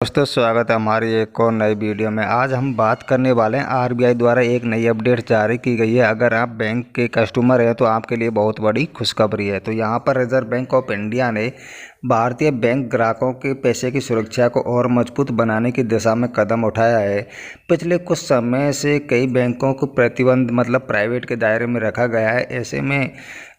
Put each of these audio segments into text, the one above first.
दोस्तों स्वागत है हमारी एक और नई वीडियो में। आज हम बात करने वाले हैं आरबीआई द्वारा एक नई अपडेट जारी की गई है। अगर आप बैंक के कस्टमर हैं तो आपके लिए बहुत बड़ी खुशखबरी है। तो यहाँ पर रिजर्व बैंक ऑफ इंडिया ने भारतीय बैंक ग्राहकों के पैसे की सुरक्षा को और मजबूत बनाने की दिशा में कदम उठाया है। पिछले कुछ समय से कई बैंकों को प्रतिबंध प्राइवेट के दायरे में रखा गया है। ऐसे में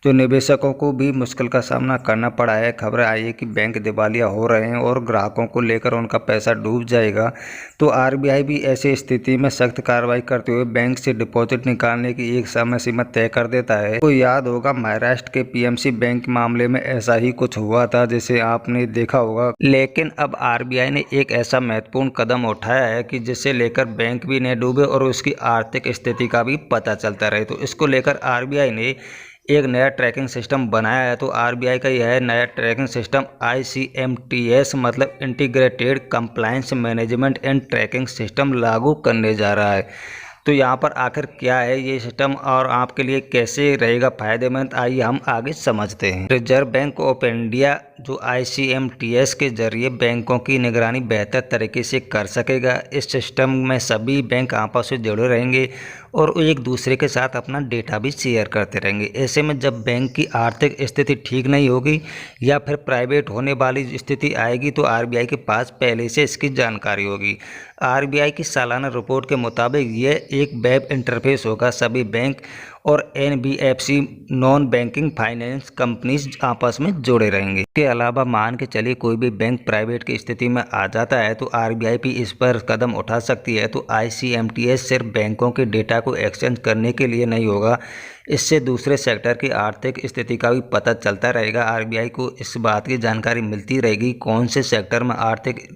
जो निवेशकों को भी मुश्किल का सामना करना पड़ा है। खबरें आई है कि बैंक दिवालिया हो रहे हैं और ग्राहकों को लेकर उनका पैसा डूब जाएगा। तो आरबीआई भी ऐसी स्थिति में सख्त कार्रवाई करते हुए बैंक से डिपॉजिट निकालने की एक समय सीमा तय कर देता है। तो याद होगा महाराष्ट्र के पीएमसी बैंक मामले में ऐसा ही कुछ हुआ था, जिसे आपने देखा होगा। लेकिन अब आरबीआई ने एक ऐसा महत्वपूर्ण कदम उठाया है कि जिसे लेकर बैंक भी न डूबे और उसकी आर्थिक स्थिति का भी पता चलता रहे। तो इसको लेकर आरबीआई ने एक नया ट्रैकिंग सिस्टम बनाया है। तो आरबीआई का यह नया tracking system ICMTS integrated compliance management and tracking system लागू करने जा रहा है। तो यहाँ पर आखिर क्या है ये सिस्टम और आपके लिए कैसे रहेगा फायदेमंद, आइए हम आगे समझते हैं। रिजर्व बैंक ऑफ इंडिया जो ICMTS के जरिए बैंकों की निगरानी बेहतर तरीके से कर सकेगा। इस सिस्टम में सभी बैंक आपस में जुड़े रहेंगे और एक दूसरे के साथ अपना डेटा भी शेयर करते रहेंगे। ऐसे में जब बैंक की आर्थिक स्थिति ठीक नहीं होगी या फिर प्राइवेट होने वाली स्थिति आएगी तो आरबीआई के पास पहले से इसकी जानकारी होगी। आरबीआई की सालाना रिपोर्ट के मुताबिक यह एक वेब इंटरफेस होगा। सभी बैंक और NBFC non banking finance companies आपस में जुड़े रहेंगे। इसके अलावा मान के चलिए कोई भी बैंक प्राइवेट की स्थिति में आ जाता है तो आरबीआई भी इस पर कदम उठा सकती है। तो ICMTS सिर्फ बैंकों के डेटा को एक्सचेंज करने के लिए नहीं होगा, इससे दूसरे सेक्टर की आर्थिक स्थिति का भी पता चलता रहेगा। आरबीआई को इस बात की जानकारी मिलती रहेगी कौन से सेक्टर में आर्थिक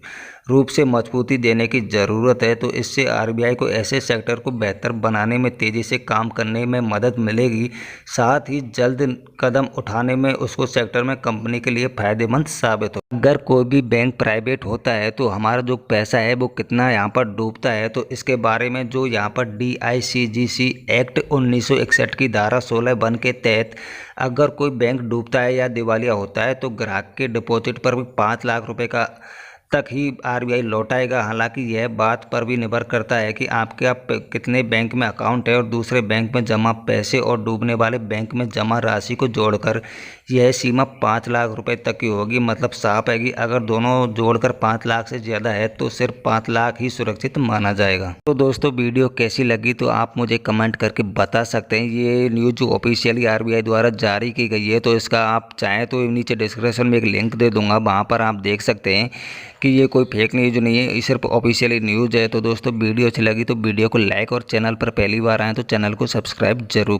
रूप से मजबूती देने की ज़रूरत है। तो इससे आरबीआई को ऐसे सेक्टर को बेहतर बनाने में तेज़ी से काम करने में मदद मिलेगी, साथ ही जल्द कदम उठाने में उसको सेक्टर में कंपनी के लिए फ़ायदेमंद साबित हो। अगर कोई भी बैंक प्राइवेट होता है तो हमारा जो पैसा है वो कितना यहाँ पर डूबता है, तो इसके बारे में जो यहाँ पर DICGC एक्ट 1961 की धारा 16(1) के तहत अगर कोई बैंक डूबता है या दिवालिया होता है तो ग्राहक के डिपॉजिट पर भी 5 लाख रुपए का तक ही आरबीआई लौटाएगा। हालांकि यह बात पर भी निर्भर करता है कि आपके कितने बैंक में अकाउंट है और दूसरे बैंक में जमा पैसे और डूबने वाले बैंक में जमा राशि को जोड़कर यह सीमा 5 लाख रुपए तक की होगी। साफ है कि अगर दोनों जोड़कर 5 लाख से ज़्यादा है तो सिर्फ 5 लाख ही सुरक्षित माना जाएगा। तो दोस्तों वीडियो कैसी लगी तो आप मुझे कमेंट करके बता सकते हैं। ये न्यूज़ जो ऑफिशियली आरबीआई द्वारा जारी की गई है तो इसका आप चाहें तो नीचे डिस्क्रिप्शन में एक लिंक दे दूंगा, वहाँ पर आप देख सकते हैं कि ये कोई फेक न्यूज़ नहीं है, ये सिर्फ ऑफिशियली न्यूज़ है। तो दोस्तों वीडियो अच्छी लगी तो वीडियो को लाइक और चैनल पर पहली बार आए तो चैनल को सब्सक्राइब जरूर।